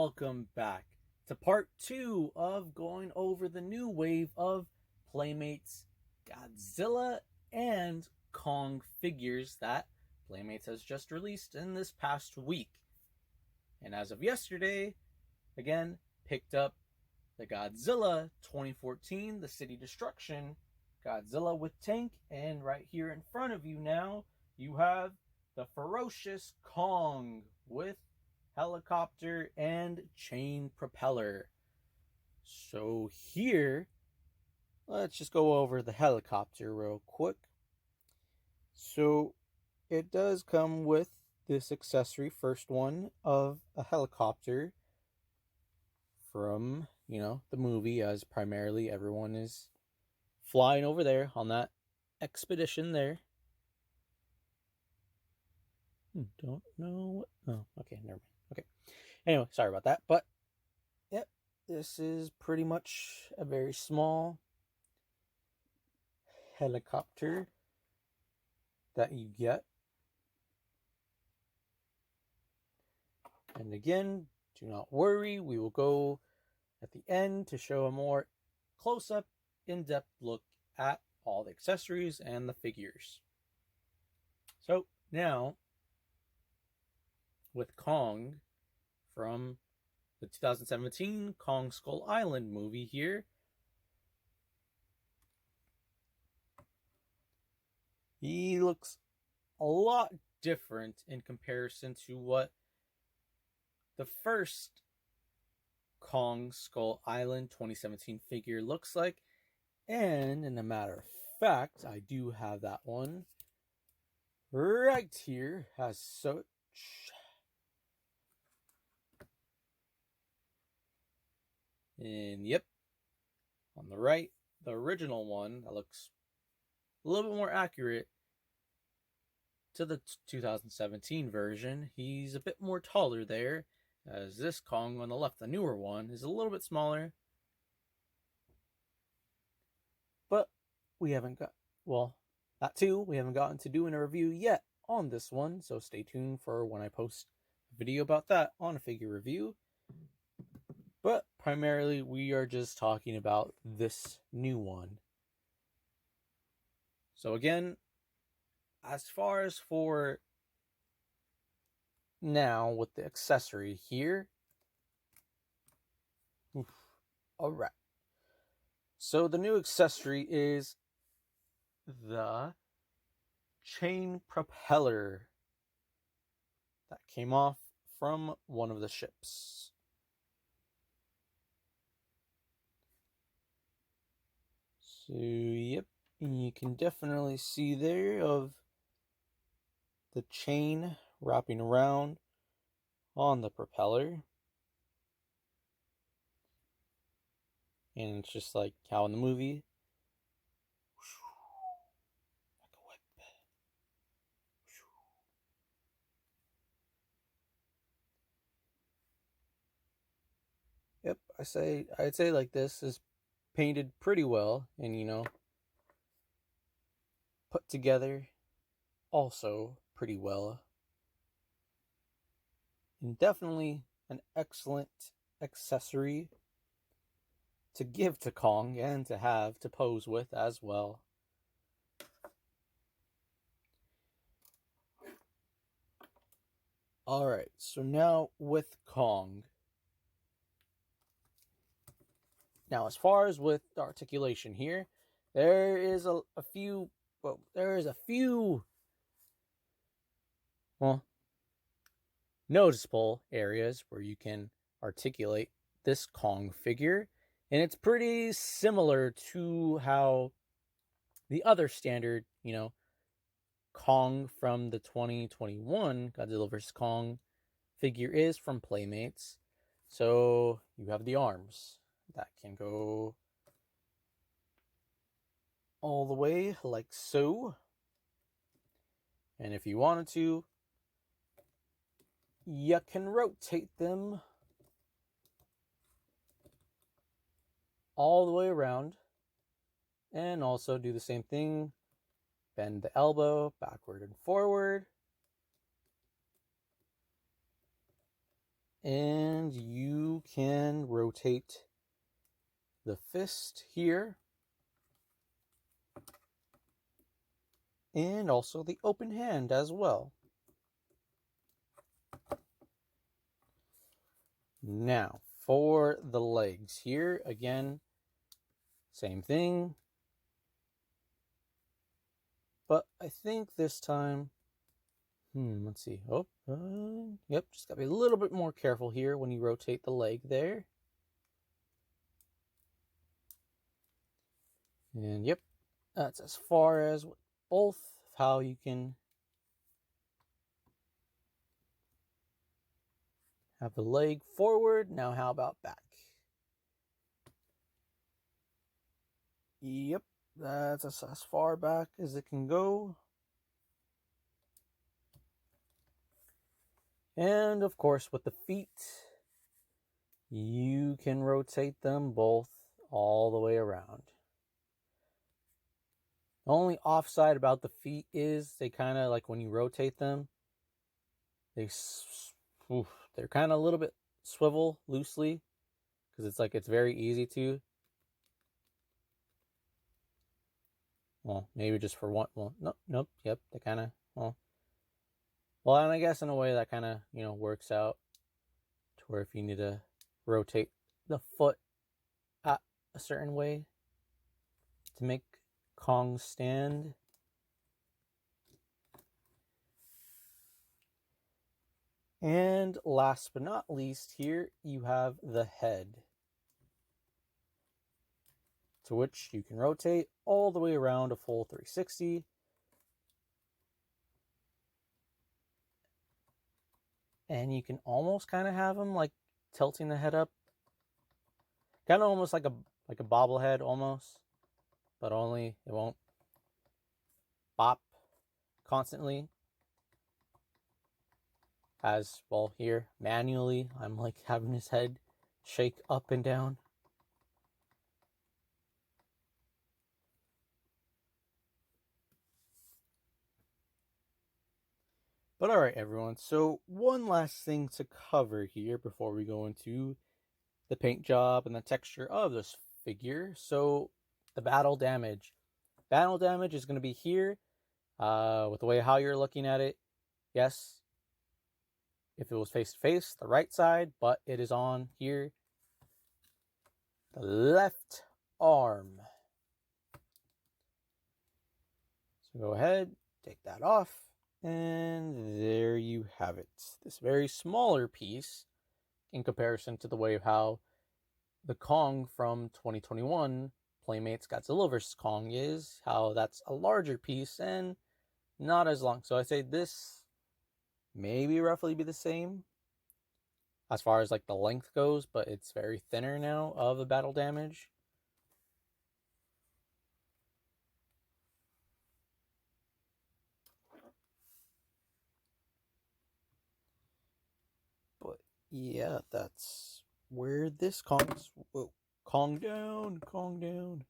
welcome back to part 2 of going over the new wave of Playmates Godzilla and Kong figures that Playmates has just released in this past week. And as of yesterday, again, picked up the Godzilla 2014, the City Destruction, Godzilla with tank, and right here in front of you now, you have the Ferocious Kong with helicopter and chain propeller. So here, let's just go over the helicopter real quick. So it does come with this accessory, first one of a helicopter from, the movie, as primarily everyone is flying over there on that expedition there. Don't know. Oh, okay, never mind. Okay. Anyway, sorry about that. But, yep, this is pretty much a very small helicopter that you get. And again, do not worry. We will go at the end to show a more close-up, in-depth look at all the accessories and the figures. So, now, with Kong from the 2017 Kong Skull Island movie here. He looks a lot different in comparison to what the first Kong Skull Island 2017 figure looks like. And in a matter of fact, I do have that one right here as such. And yep, on the right, the original one that looks a little bit more accurate to the 2017 version. He's a bit more taller there, as this Kong on the left, the newer one, is a little bit smaller. But we haven't got, that too, we haven't gotten to doing a review yet on this one, so stay tuned for when I post a video about that on a figure review. But primarily, we are just talking about this new one. So again, as far as for now with the accessory here. Alright. So the new accessory is the chain propeller that came off from one of the ships. So, yep, you can definitely see there of the chain wrapping around on the propeller. And it's just like how in the movie, like a whip. Yep, I'd say like this is painted pretty well and put together also pretty well. And definitely an excellent accessory to give to Kong and to have to pose with as well. Alright, so now with Kong. Now, as far as with the articulation here, there is a few noticeable areas where you can articulate this Kong figure. And it's pretty similar to how the other standard, Kong from the 2021 Godzilla vs. Kong figure is from Playmates. So you have the arms that can go all the way like so. And if you wanted to, you can rotate them all the way around and also do the same thing. Bend the elbow backward and forward. And you can rotate the fist here. And also the open hand as well. Now, for the legs here, again, same thing. But I think this time, let's see. Oh, yep, just gotta be a little bit more careful here when you rotate the leg there. And yep, that's as far as both how you can have the leg forward. Now how about back? Yep, that's as far back as it can go. And of course with the feet, you can rotate them both all the way around. The only offside about the feet is they kind of, like when you rotate them, they're kind of a little bit swivel loosely, because it's very easy to. Well, maybe just for one. Well, nope. Yep, they kind of. Well, and I guess in a way that kind of works out to where if you need to rotate the foot a certain way to make Kong stand. And last but not least, here you have the head, to which you can rotate all the way around a full 360. And you can almost kind of have them like tilting the head up, kind of almost like a bobblehead almost, but only it won't bop constantly. As well here, manually, I'm like having his head shake up and down. But alright everyone, so one last thing to cover here before we go into the paint job and the texture of this figure. So the battle damage. Battle damage is going to be here with the way how you're looking at it. Yes, if it was face to face, the right side, but it is on here, the left arm. So go ahead, take that off, and there you have it. This very smaller piece in comparison to the way of how the Kong from 2021 Playmates Godzilla vs. Kong is, how that's a larger piece and not as long. So I say this maybe roughly be the same as far as like the length goes, but it's very thinner now of the battle damage. But yeah, that's where this Kong's. Whoa, Kong down, Kong down.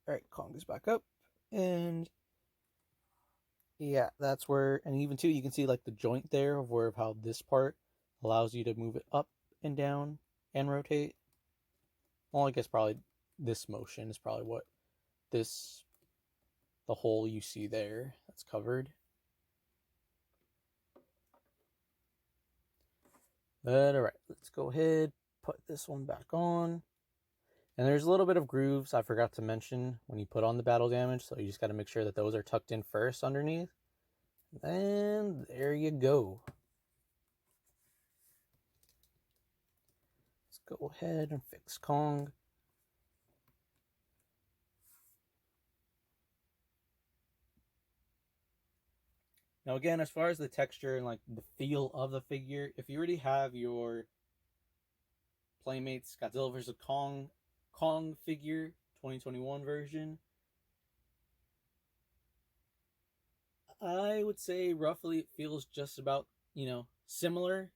Alright, Kong is back up. And yeah, that's where, and even too, you can see like the joint there of where, of how this part allows you to move it up and down and rotate. Well, I guess probably this motion is probably what this, the hole you see there that's covered. But alright, let's go ahead, put this one back on. And there's a little bit of grooves I forgot to mention when you put on the battle damage, so you just got to make sure that those are tucked in first underneath. And there you go. Let's go ahead and fix Kong. Now again, as far as the texture and like the feel of the figure, if you already have your Playmates Godzilla vs. Kong figure 2021 version, I would say roughly it feels just about, similar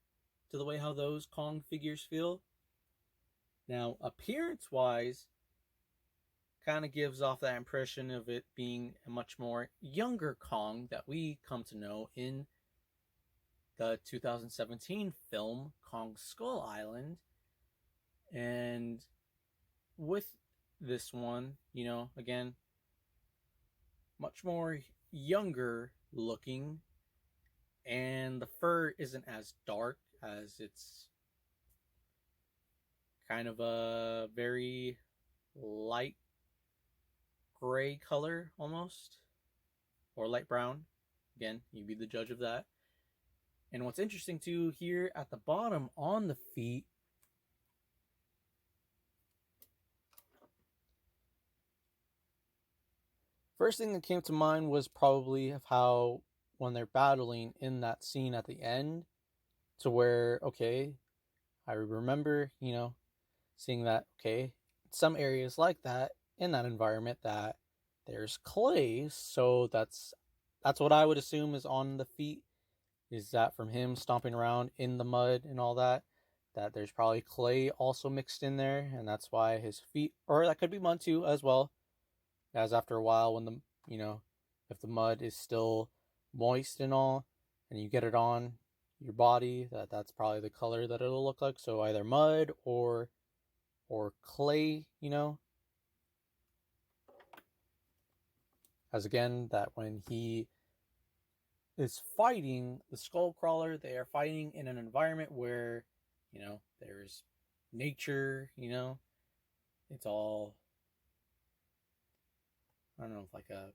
to the way how those Kong figures feel. Now, appearance-wise, kind of gives off that impression of it being a much more younger Kong that we come to know in the 2017 film Kong Skull Island. And with this one, again, much more younger looking, and the fur isn't as dark, as it's kind of a very light gray color almost, or light brown. Again, you be the judge of that. And what's interesting too, here at the bottom on the feet, first thing that came to mind was probably of how when they're battling in that scene at the end, to where, okay, I remember, seeing that, okay, some areas like that in that environment that there's clay, so that's what I would assume is on the feet, is that from him stomping around in the mud and all that there's probably clay also mixed in there, and that's why his feet, or that could be mud too as well, as after a while when the, if the mud is still moist and all, and you get it on your body, that's probably the color that it'll look like. So either mud or clay, as again, that when he is fighting the skull crawler, they are fighting in an environment where, there's nature, it's all, I don't know, like a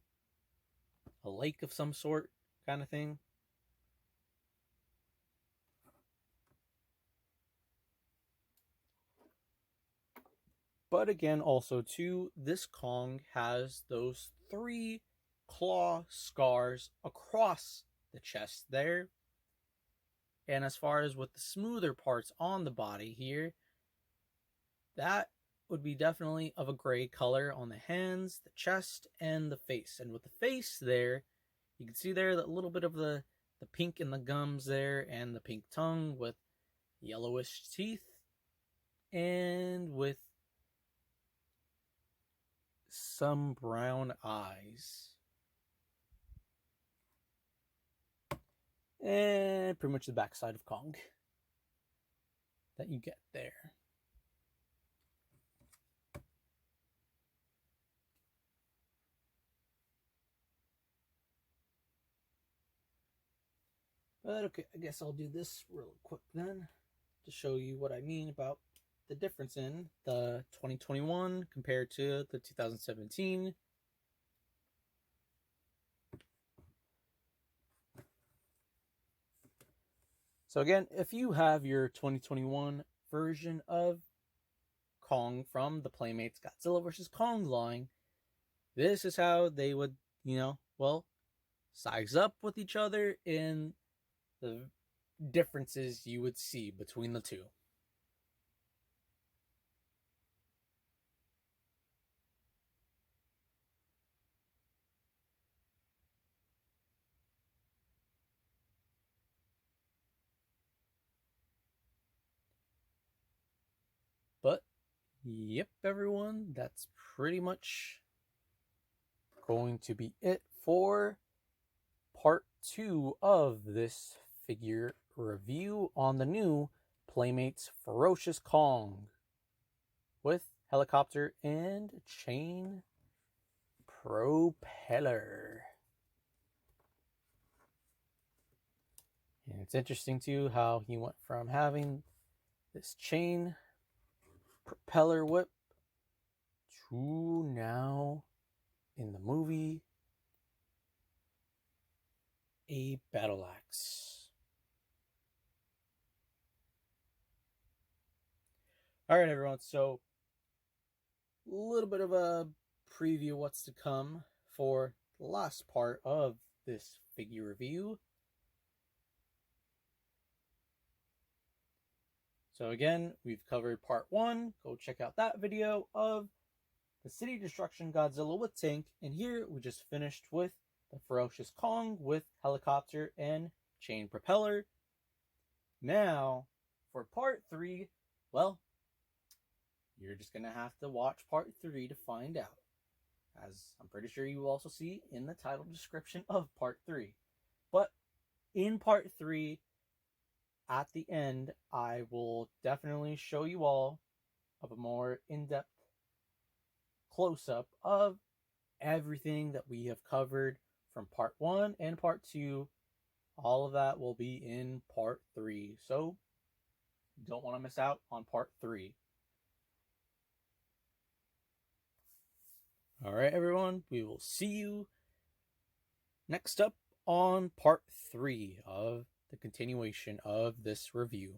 lake of some sort kind of thing. But again, also too, this Kong has those 3 claw scars across the chest there. And as far as with the smoother parts on the body here, that would be definitely of a gray color on the hands, the chest, and the face. And with the face there, you can see there that little bit of the pink in the gums there, and the pink tongue with yellowish teeth, and with some brown eyes. And pretty much the backside of Kong that you get there. But okay, I guess I'll do this real quick then to show you what I mean about the difference in the 2021 compared to the 2017. So again, if you have your 2021 version of Kong from the Playmates Godzilla vs. Kong line, this is how they would, size up with each other in the differences you would see between the two. But yep, everyone, that's pretty much going to be it for part 2 of this figure review on the new Playmates Ferocious Kong with helicopter and chain propeller. And it's interesting too how he went from having this chain propeller whip to now in the movie a battle axe. All right, everyone, so a little bit of a preview of what's to come for the last part of this figure review. So again, we've covered part 1. Go check out that video of the City Destruction Godzilla with tank. And here we just finished with the Ferocious Kong with helicopter and chain propeller. Now, for part 3, well, you're just going to have to watch part 3 to find out, as I'm pretty sure you will also see in the title description of part 3. But in part 3, at the end, I will definitely show you all of a more in-depth close-up of everything that we have covered from part 1 and part 2. All of that will be in part 3. So you don't want to miss out on part 3. All right, everyone, we will see you next up on part 3 of the continuation of this review.